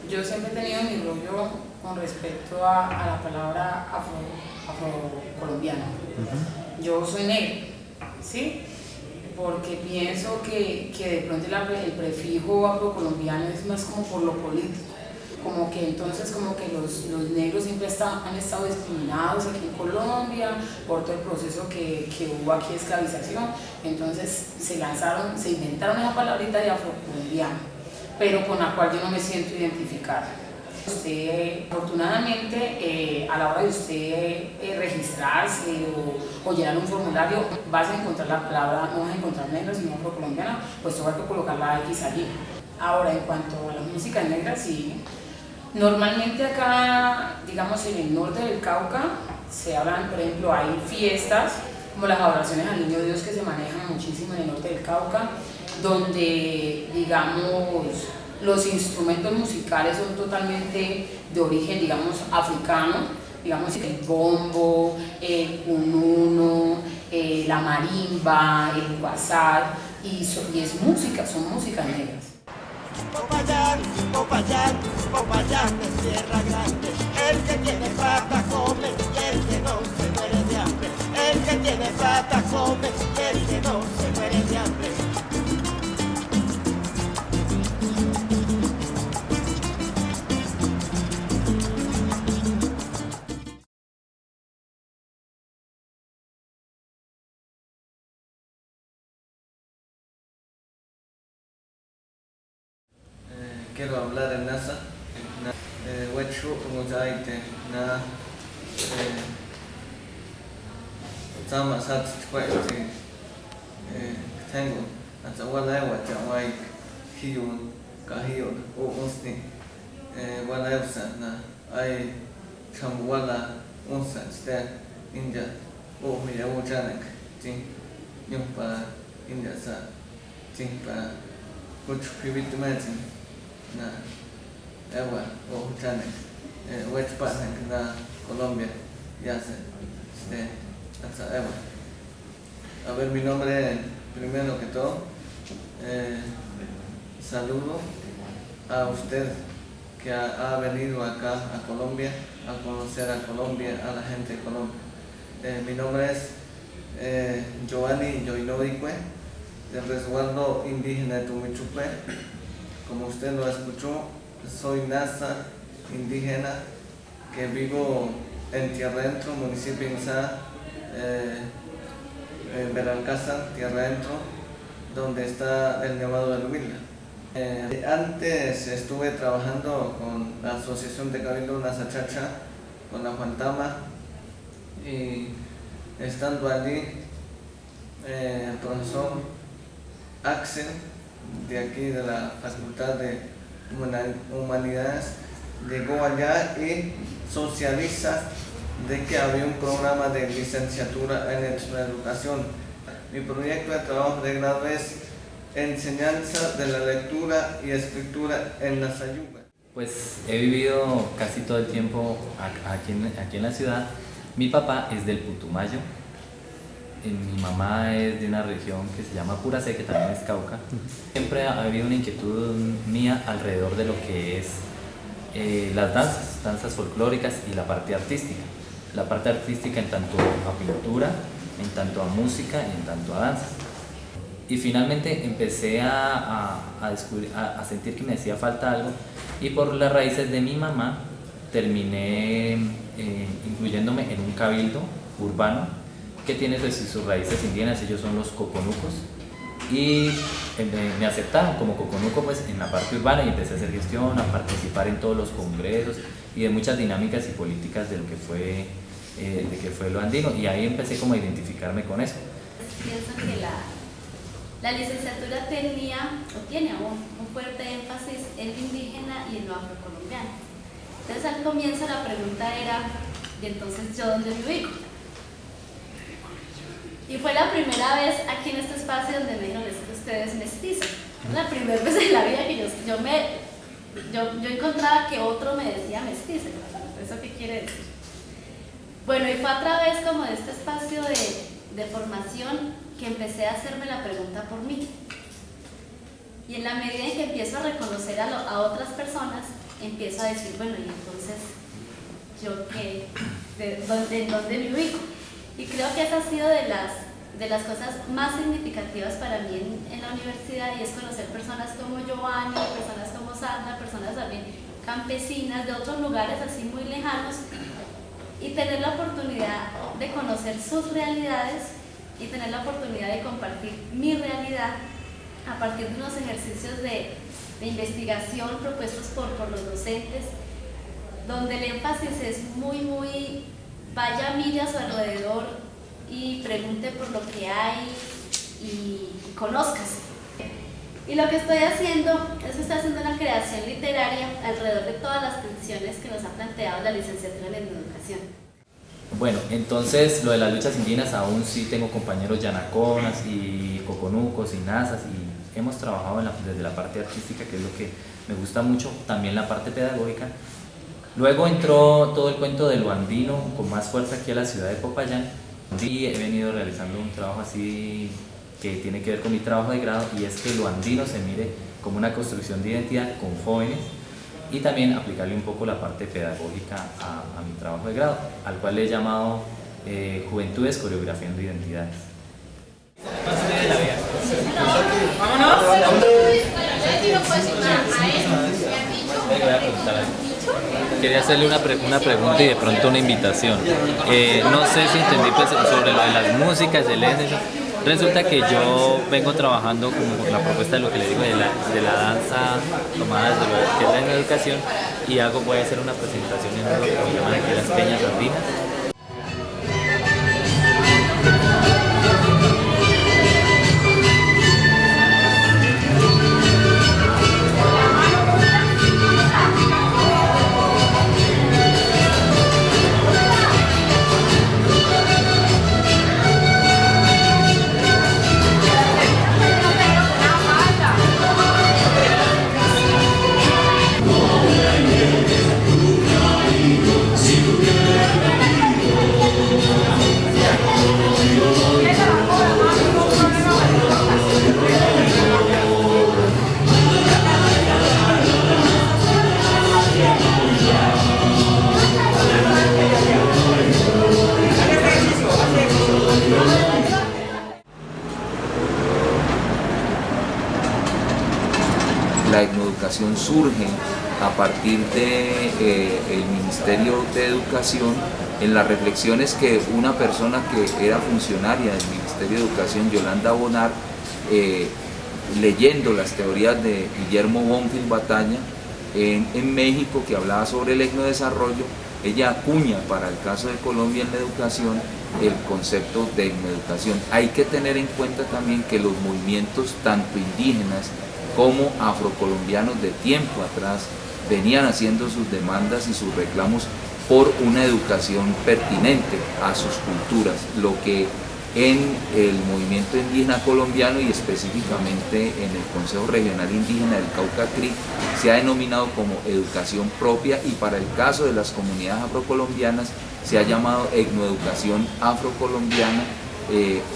Yo siempre he tenido mi rollo con respecto a la palabra afrocolombiana. Yo soy negra, ¿sí? Porque pienso que de pronto el prefijo afrocolombiano es más como por lo político. Como que entonces como que los negros siempre han estado discriminados aquí en Colombia por todo el proceso que hubo aquí de esclavización. Entonces se inventaron esa palabrita de afrocolombiano, pero con la cual yo no me siento identificada. Usted, afortunadamente, a la hora de usted registrarse o llenar un formulario, vas a encontrar la palabra, no vas a encontrar negra, sino afrocolombiana, pues tú vas a colocar la X allí. Ahora, en cuanto a la música negra, sí. Normalmente acá, digamos en el norte del Cauca, se hablan, por ejemplo, hay fiestas como las adoraciones al Niño Dios que se manejan muchísimo en el norte del Cauca, donde, digamos, los instrumentos musicales son totalmente de origen, digamos, africano, digamos el bombo, el cununo, la marimba, el guasal, y es música, son músicas negras. Popayán, Popayán, Popayán es tierra grande. El que tiene plata come y el que no se muere de hambre. El que tiene plata come y el que no se muere de hambre. Quiero hablar en NASA, Wechu Muzaite, na Sama Sat Twati, Tango, at the Walawa, Jawai, Hiun, Kahion, O Musni, Walawsa, na I Chamwala, Unsa, Stan, India, O Miyawo Janek, Jing, Yumpa, India Sa, Jingpa, which private imagine. Na ewa o chane west part na Colombia ya se hasta ewa. A ver, mi nombre primero que todo, saludo a usted que ha venido acá a Colombia a conocer a Colombia, a la gente de Colombia. Mi nombre es Giovanni Yoinoicue, del resguardo indígena de Tumichupé. Como usted lo escuchó, soy NASA indígena que vivo en Tierra Adentro, municipio Inzá, en Belalcázar, Tierra Adentro, donde está el Nevado del Huila. Antes estuve trabajando con la Asociación de Cabildo Nasachacha, con la Juantama, y estando allí, el profesor Axel, de aquí de la Facultad de Humanidades, llegó allá y socializa de que había un programa de licenciatura en educación. Mi proyecto de trabajo de grado es enseñanza de la lectura y escritura en la Sayuga. Pues he vivido casi todo el tiempo aquí en la ciudad. Mi papá es del Putumayo. Mi mamá es de una región que se llama Puracé, que también es Cauca. Siempre ha habido una inquietud mía alrededor de lo que es las danzas folclóricas y la parte artística. La parte artística en tanto a pintura, en tanto a música y en tanto a danza. Y finalmente empecé a sentir que me hacía falta algo, y por las raíces de mi mamá terminé incluyéndome en un cabildo urbano que tiene sus raíces indígenas. Ellos son los coconucos, y me aceptaron como coconuco pues en la parte urbana, y empecé a hacer gestión, a participar en todos los congresos y de muchas dinámicas y políticas de lo que fue lo andino, y ahí empecé como a identificarme con eso. Pienso que la licenciatura tiene aún un fuerte énfasis en lo indígena y en lo afrocolombiano. Entonces al comienzo la pregunta era, ¿y entonces yo dónde me ubico? Y fue la primera vez aquí en este espacio donde me dijeron, es que usted es mestizo. La primera vez en la vida que yo encontraba que otro me decía mestizo. ¿Eso qué quiere decir? Bueno, y fue a través como de este espacio de formación que empecé a hacerme la pregunta por mí. Y en la medida en que empiezo a reconocer a otras personas, empiezo a decir, bueno, y entonces, ¿yo qué? ¿En dónde me ubico? Y creo que esa ha sido de las cosas más significativas para mí en la universidad, y es conocer personas como Giovanni, personas como Sandra, personas también campesinas de otros lugares así muy lejanos, y tener la oportunidad de conocer sus realidades y tener la oportunidad de compartir mi realidad a partir de unos ejercicios de investigación propuestos por los docentes, donde el énfasis es muy vaya mire a su alrededor y pregunte por lo que hay y conózcase. Y lo que estoy haciendo es que estoy haciendo una creación literaria alrededor de todas las tensiones que nos ha planteado la licenciatura en educación. Bueno, entonces lo de las luchas indígenas aún sí tengo compañeros yanaconas y coconucos y nazas, y hemos trabajado desde la parte artística, que es lo que me gusta mucho, también la parte pedagógica. Luego entró todo el cuento de lo andino con más fuerza aquí a la ciudad de Popayán, y he venido realizando un trabajo así que tiene que ver con mi trabajo de grado, y es que lo andino se mire como una construcción de identidad con jóvenes, y también aplicarle un poco la parte pedagógica a mi trabajo de grado, al cual le he llamado Juventudes Coreografiando Identidades. Quería hacerle una pregunta y de pronto una invitación. No sé si entendí pues, sobre lo de las músicas, el eso. Resulta que yo vengo trabajando como con la propuesta de lo que le digo de la danza tomada desde lo que es la educación, y voy a hacer una presentación en lo que se llaman aquí las peñas andinas. La etnoeducación surge a partir del Ministerio de Educación, en las reflexiones que una persona que era funcionaria del Ministerio de Educación, Yolanda Bonar, leyendo las teorías de Guillermo Bonfil Batalla en México, que hablaba sobre el etnodesarrollo, ella acuña para el caso de Colombia en la educación el concepto de etnoeducación. Hay que tener en cuenta también que los movimientos tanto indígenas como afrocolombianos de tiempo atrás venían haciendo sus demandas y sus reclamos por una educación pertinente a sus culturas, lo que en el movimiento indígena colombiano y específicamente en el Consejo Regional Indígena del Cauca CRI se ha denominado como educación propia, y para el caso de las comunidades afrocolombianas se ha llamado etnoeducación afrocolombiana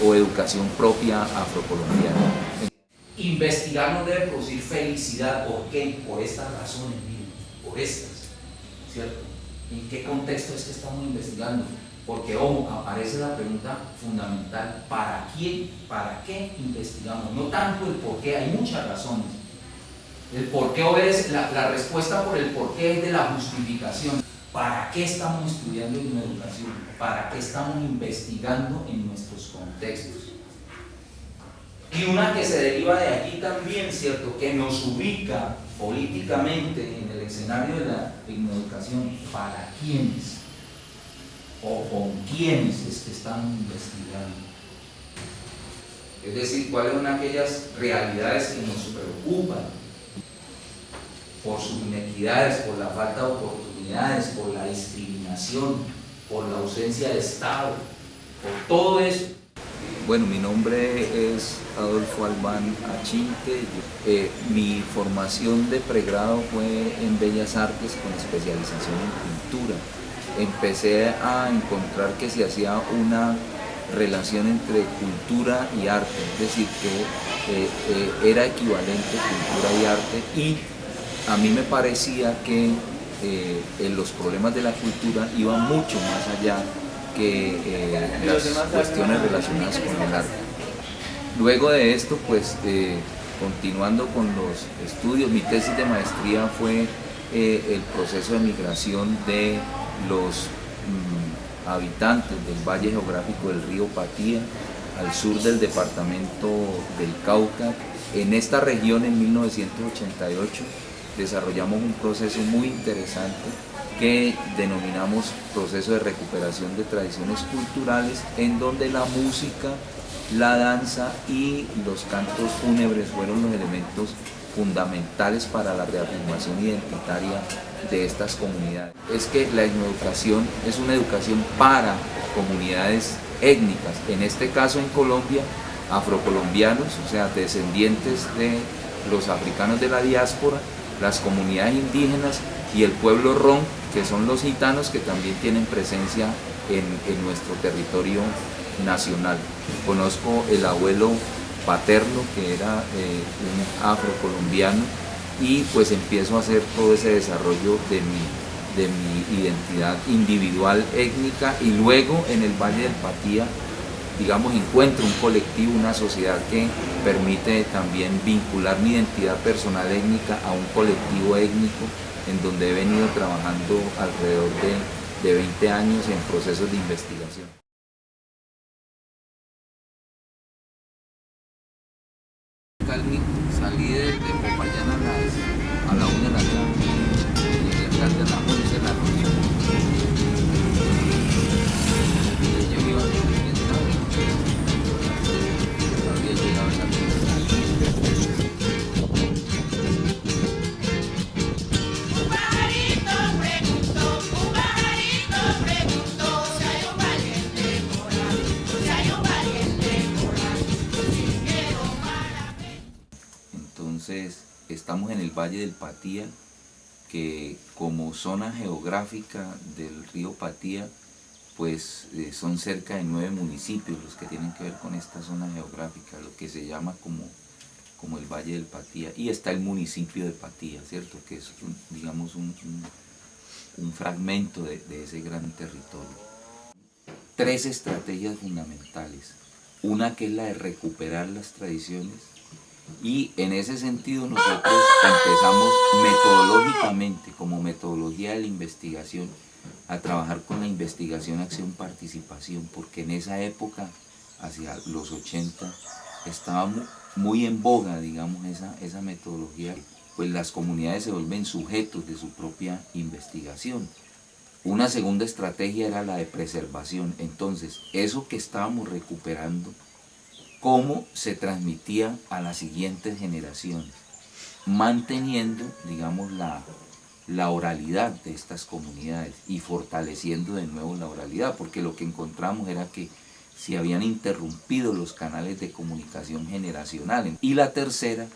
o educación propia afrocolombiana. Investigar no debe producir felicidad. ¿Por qué? Por estas razones, miren, por estas, ¿cierto? ¿En qué contexto es que estamos investigando? Porque, aparece la pregunta fundamental: ¿para quién? ¿Para qué investigamos? No tanto el por qué, hay muchas razones. El por qué obedece, la respuesta por el por qué es de la justificación. ¿Para qué estamos estudiando en una educación? ¿Para qué estamos investigando en nuestros contextos? Y una que se deriva de aquí también, ¿cierto?, que nos ubica políticamente en el escenario de la educación: ¿para quiénes? ¿O con quiénes es que estamos investigando? Es decir, ¿cuáles son aquellas realidades que nos preocupan por sus inequidades, por la falta de oportunidades, por la discriminación, por la ausencia de Estado, por todo eso? Bueno, mi nombre es Adolfo Albán Achinte. Mi formación de pregrado fue en Bellas Artes con especialización en pintura. Empecé a encontrar que se hacía una relación entre cultura y arte, es decir, que era equivalente cultura y arte, y a mí me parecía que los problemas de la cultura iban mucho más allá que las cuestiones relacionadas con el arte. Luego de esto, pues continuando con los estudios, mi tesis de maestría fue el proceso de migración de los habitantes del valle geográfico del río Patía al sur del departamento del Cauca. En esta región, en 1988, desarrollamos un proceso muy interesante que denominamos proceso de recuperación de tradiciones culturales, en donde la música, la danza y los cantos fúnebres fueron los elementos fundamentales para la reafirmación identitaria de estas comunidades. Es que la etnoeducación es una educación para comunidades étnicas, en este caso en Colombia, afrocolombianos, o sea, descendientes de los africanos de la diáspora, las comunidades indígenas y el pueblo ron, que son los gitanos, que también tienen presencia en nuestro territorio nacional. Conozco el abuelo paterno, que era un afrocolombiano, y pues empiezo a hacer todo ese desarrollo de mi identidad individual étnica, y luego en el Valle del Patía, digamos, encuentro un colectivo, una sociedad que permite también vincular mi identidad personal étnica a un colectivo étnico, en donde he venido trabajando alrededor de 20 años en procesos de investigación. Salí de Popayán a la 1 de la tarde, llegué a las 11 de la noche. Y yo iba había llegado a la Entonces, estamos en el Valle del Patía, que como zona geográfica del río Patía, pues son cerca de 9 municipios los que tienen que ver con esta zona geográfica, lo que se llama como el Valle del Patía. Y está el municipio de Patía, ¿cierto? Que es, digamos, un fragmento de ese gran territorio. 3 estrategias fundamentales. Una que es la de recuperar las tradiciones, y en ese sentido nosotros empezamos metodológicamente, como metodología de la investigación, a trabajar con la investigación, acción, participación, porque en esa época, hacia los 80, estaba muy en boga, digamos, esa metodología, pues las comunidades se vuelven sujetos de su propia investigación. Una segunda estrategia era la de preservación. Entonces, eso que estábamos recuperando, cómo se transmitía a las siguientes generaciones, manteniendo, digamos, la oralidad de estas comunidades y fortaleciendo de nuevo la oralidad, porque lo que encontramos era que se habían interrumpido los canales de comunicación generacional. Y la tercera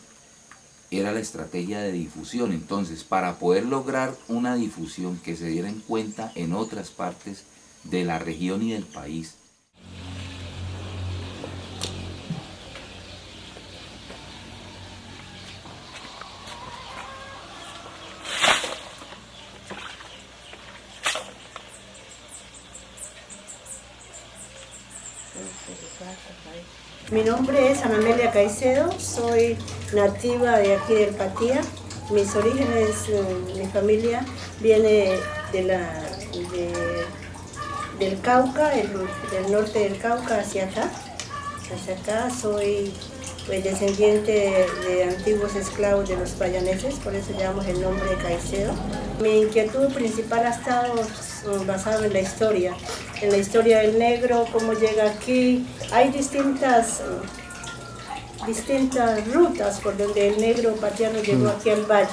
era la estrategia de difusión. Entonces, para poder lograr una difusión que se diera en cuenta en otras partes de la región y del país, Mi nombre es Ana Amelia Caicedo, soy nativa de aquí del Patía. Mis orígenes, mi familia viene del Cauca, del norte del Cauca hacia acá. Soy descendiente de antiguos esclavos de los payaneses, por eso llevamos el nombre de Caicedo. Mi inquietud principal ha estado basada en la historia del negro, cómo llega aquí. Hay distintas rutas por donde el negro patiano llegó aquí al valle.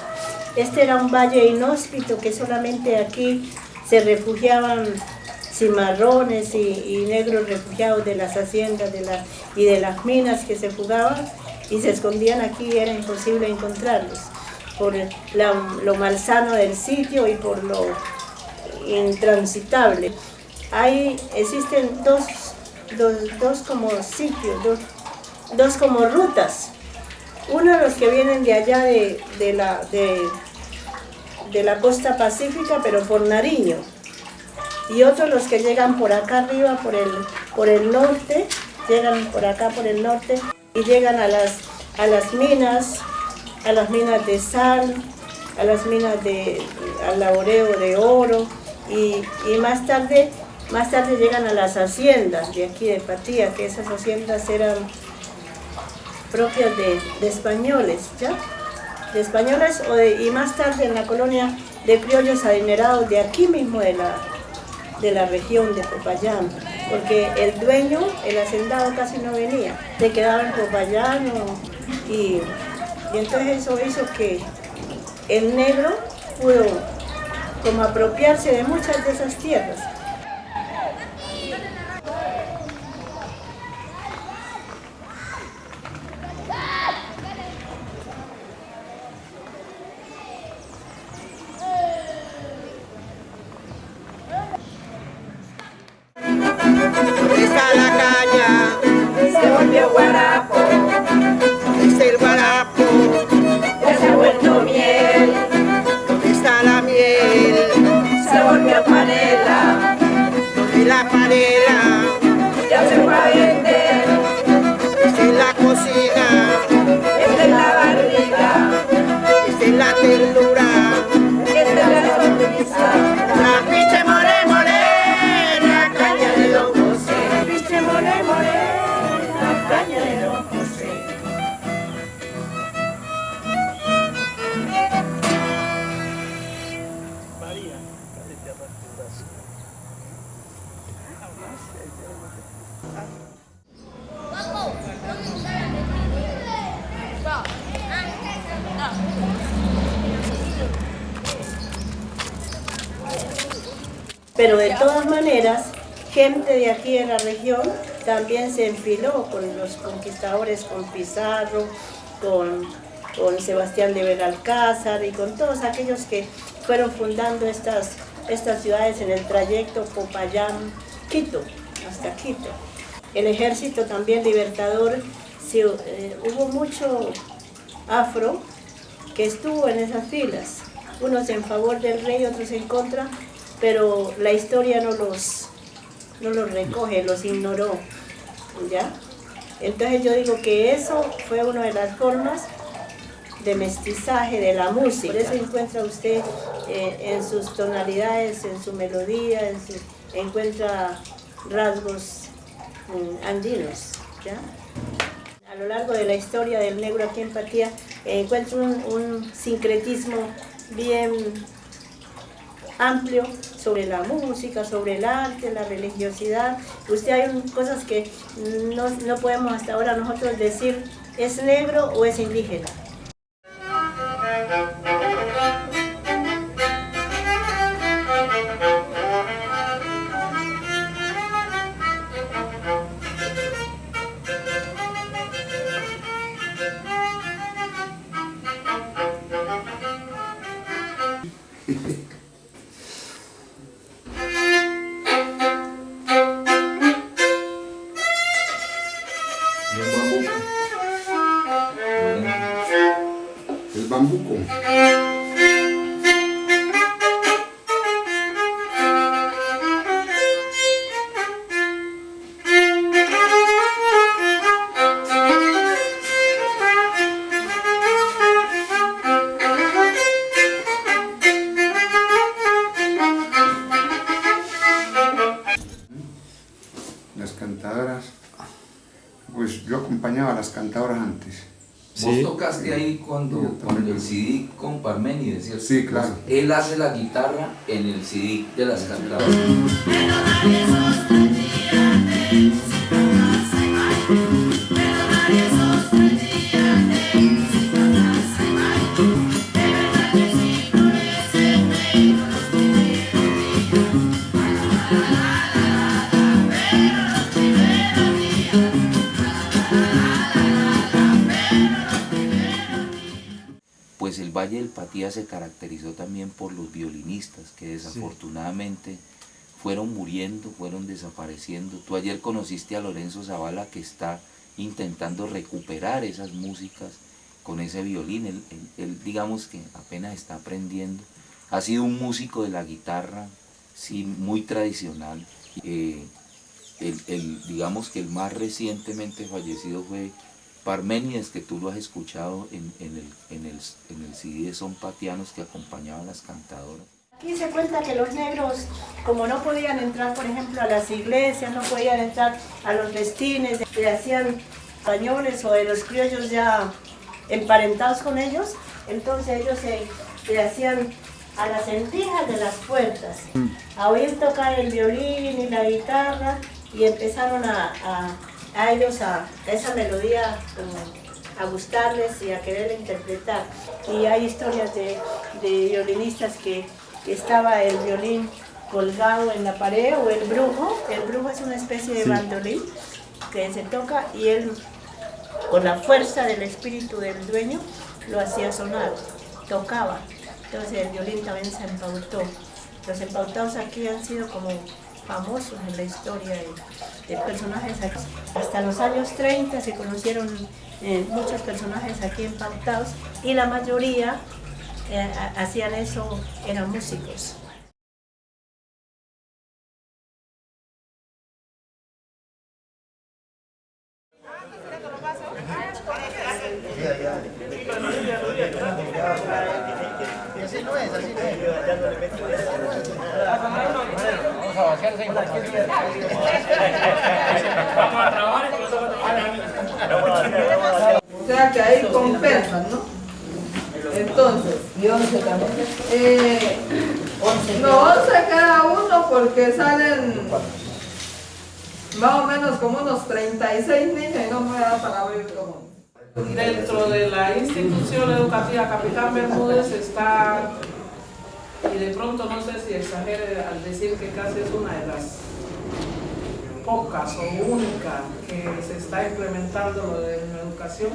Este era un valle inhóspito que solamente aquí se refugiaban cimarrones y negros refugiados de las haciendas y de las minas que se fugaban y se escondían aquí. Era imposible encontrarlos por lo malsano del sitio y por lo intransitable. Ahí existen dos como sitios, dos como rutas. Uno, los que vienen de allá de de la costa pacífica, pero por Nariño. Y otros los que llegan por acá arriba, por el norte, llegan por acá por el norte y llegan a las minas de sal, a las minas al laboreo de oro y más tarde llegan a las haciendas de aquí de Patía, que esas haciendas eran propias de españoles, ¿ya? De españoles y más tarde en la colonia de criollos adinerados de aquí mismo de la región de Popayán, porque el dueño, el hacendado casi no venía, se quedaba en Popayán y entonces eso hizo que el negro pudo como apropiarse de muchas de esas tierras. Está la caña, se volvió guarapo. Está el guarapo, ya se ha vuelto miel. ¿Dónde está la miel? Se volvió panela. ¿Dónde la panela? Ya se fue a vender. Está en la cocina, está en la barriga, está en la ternura, está en la sonrisa. La piche more more, la caña de Don José. Piche more more, la caña de Don José. Pero de todas maneras, gente de aquí de la región también se enfiló con los conquistadores, con Pizarro, con Sebastián de Belalcázar y con todos aquellos que fueron fundando estas ciudades en el trayecto Popayán-Quito, hasta Quito. El ejército también libertador, sí, hubo mucho afro que estuvo en esas filas, unos en favor del rey, otros en contra, pero la historia no los recoge, los ignoró, ¿ya? Entonces yo digo que eso fue una de las formas de mestizaje de la música. Por eso encuentra usted en sus tonalidades, en su melodía, encuentra rasgos andinos, ¿ya? A lo largo de la historia del negro aquí en Patía encuentro un sincretismo bien amplio sobre la música, sobre el arte, la religiosidad. Usted hay cosas que no podemos hasta ahora nosotros decir es negro o es indígena. El bambuco. Las cantadoras, pues yo acompañaba a las cantadoras antes. Vos tocaste ahí cuando el CD con Parménides, ¿cierto? Sí, claro. Él hace la guitarra en el CD de las cantadoras. Pues el Valle del Patía se caracterizó también por los violinistas que desafortunadamente fueron muriendo, fueron desapareciendo. Tú ayer conociste a Lorenzo Zavala, que está intentando recuperar esas músicas con ese violín. Él digamos que apenas está aprendiendo ha sido un músico de la guitarra, sí, muy tradicional. Digamos que el más recientemente fallecido fue Parménides, que tú lo has escuchado en el CD de Son Patianos, que acompañaba a las cantadoras. Aquí se cuenta que los negros, como no podían entrar, por ejemplo, a las iglesias, no podían entrar a los festines, se hacían españoles o de los criollos ya emparentados con ellos, entonces ellos se hacían a las endijas de las puertas, a oír tocar el violín y la guitarra, y empezaron a ellos a esa melodía a gustarles y a querer interpretar. Y hay historias de violinistas que estaba el violín colgado en la pared, o el brujo es una especie de bandolín que se toca y él con la fuerza del espíritu del dueño lo hacía sonar, tocaba. Entonces el violín también se empautó. Los empautados aquí han sido como famosos en la historia de personajes aquí. Hasta los años 30 se conocieron muchos personajes aquí empautados y la mayoría hacían eso, eran músicos. O sea que ahí compensan, ¿no? Entonces, y 11 también. No, 11 cada uno porque salen más o menos como unos 36 niños y no me da para abrir como. Dentro de la institución educativa Capitán Bermúdez está, y de pronto no sé si exagere al decir que casi es una de las pocas o única que se está implementando lo de la educación.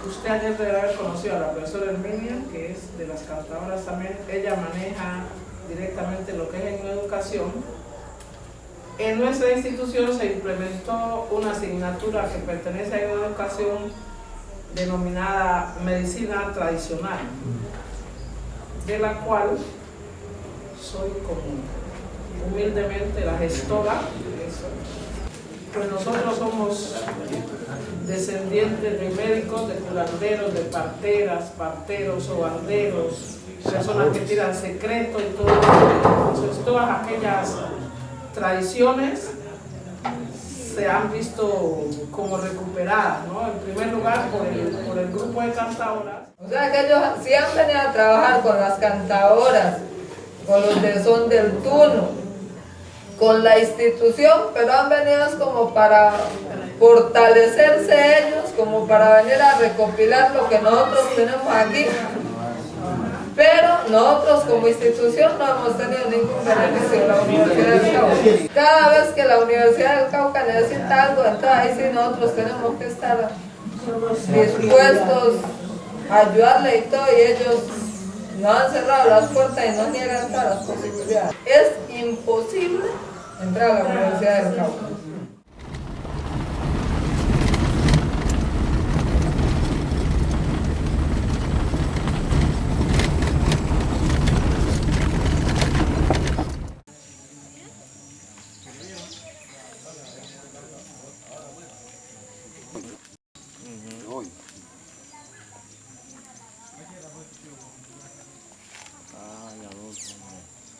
Usted ayer debe haber conocido a la profesora Herminia, que es de las cantadoras también. Ella maneja directamente lo que es en educación. En nuestra institución se implementó una asignatura que pertenece a la educación denominada medicina tradicional, de la cual soy como humildemente la gestora de eso. Pues nosotros somos descendientes de médicos, de curanderos, de parteras, parteros, sobanderos, personas que tiran secreto y todo eso. Entonces todas aquellas tradiciones se han visto como recuperadas, ¿no? En primer lugar por el grupo de cantadoras. O sea que ellos sí han venido a trabajar con las cantadoras, con los de son del Tuno, con la institución, pero han venido como para fortalecerse ellos, como para venir a recopilar lo que nosotros tenemos aquí. Pero nosotros como institución no hemos tenido ningún beneficio de la Universidad del Cauca. Cada vez que la Universidad del Cauca necesita algo, entonces ahí sí nosotros tenemos que estar dispuestos a ayudarle y todo, y ellos nos han cerrado las puertas y nos niegan todas las posibilidades. Es imposible entrar a la Universidad del Cauca.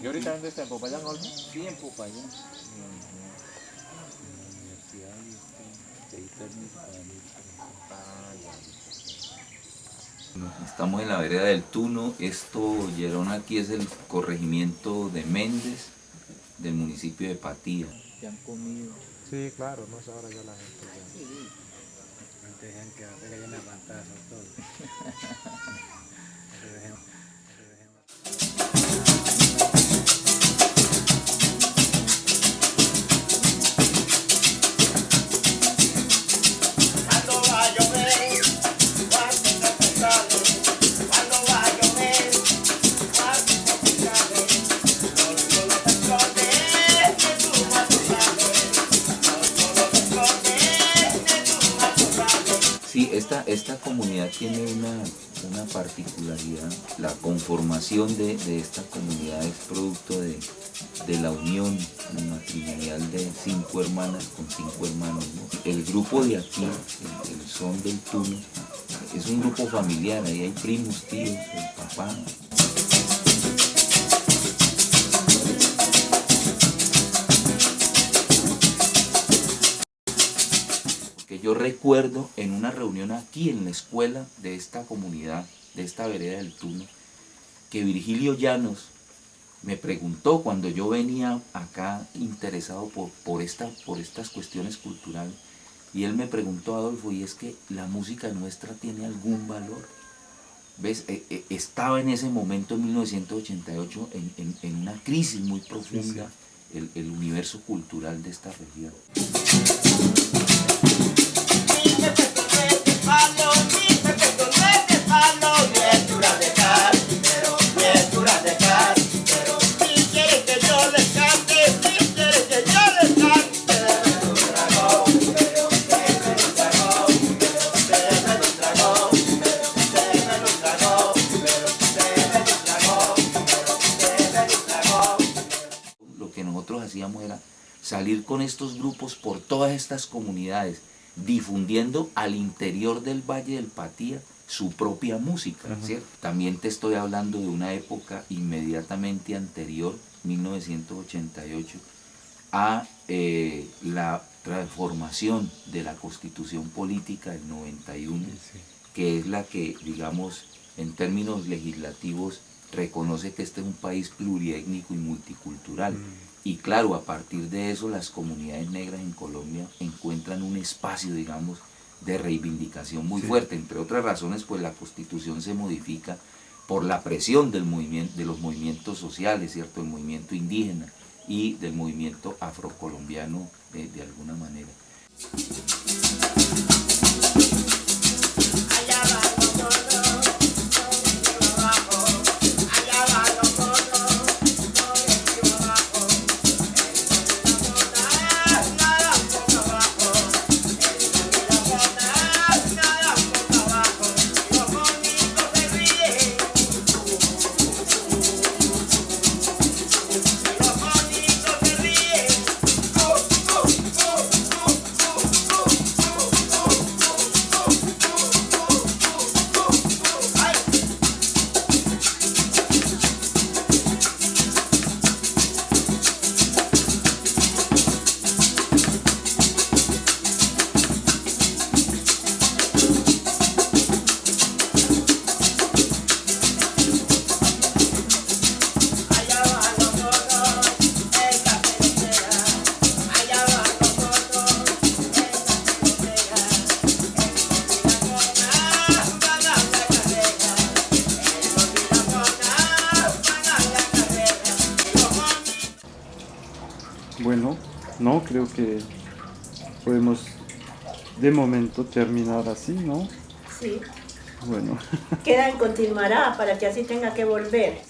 ¿Y ahorita dónde está? ¿En Popayán, Olmo? Sí, en Popayán. Estamos en la vereda del Tuno. Esto, Llerón, aquí es el corregimiento de Méndez, del municipio de Patía. ¿Qué han comido? Sí, claro, no es ahora ya la gente. Sí. Antes decían que había una pantalla todo. Sí, esta comunidad tiene una particularidad. La conformación de esta comunidad es producto de la unión matrimonial de 5 hermanas con 5 hermanos, ¿no? El grupo de aquí, el Son del Tuno, es un grupo familiar, ahí hay primos, tíos, el papá. Porque yo recuerdo en una reunión aquí en la escuela de esta comunidad, de esta vereda del Tuno, que Virgilio Llanos me preguntó cuando yo venía acá interesado por estas cuestiones culturales, y él me preguntó, Adolfo, ¿y es que la música nuestra tiene algún valor? ¿Ves? Estaba en ese momento, en 1988, en una crisis muy profunda, el universo cultural de esta región. Hacíamos era salir con estos grupos por todas estas comunidades, difundiendo al interior del Valle del Patía su propia música, ¿cierto? También te estoy hablando de una época inmediatamente anterior, 1988, a la transformación de la Constitución Política del 91, que es la que, digamos, en términos legislativos, reconoce que este es un país pluriétnico y multicultural. Y claro, a partir de eso las comunidades negras en Colombia encuentran un espacio, digamos, de reivindicación muy fuerte. Entre otras razones, pues la Constitución se modifica por la presión del movimiento, de los movimientos sociales, ¿cierto? El movimiento indígena y del movimiento afrocolombiano de alguna manera. Bueno, no, creo que podemos de momento terminar así, ¿no? Sí. Bueno. Quedan continuará para que así tenga que volver.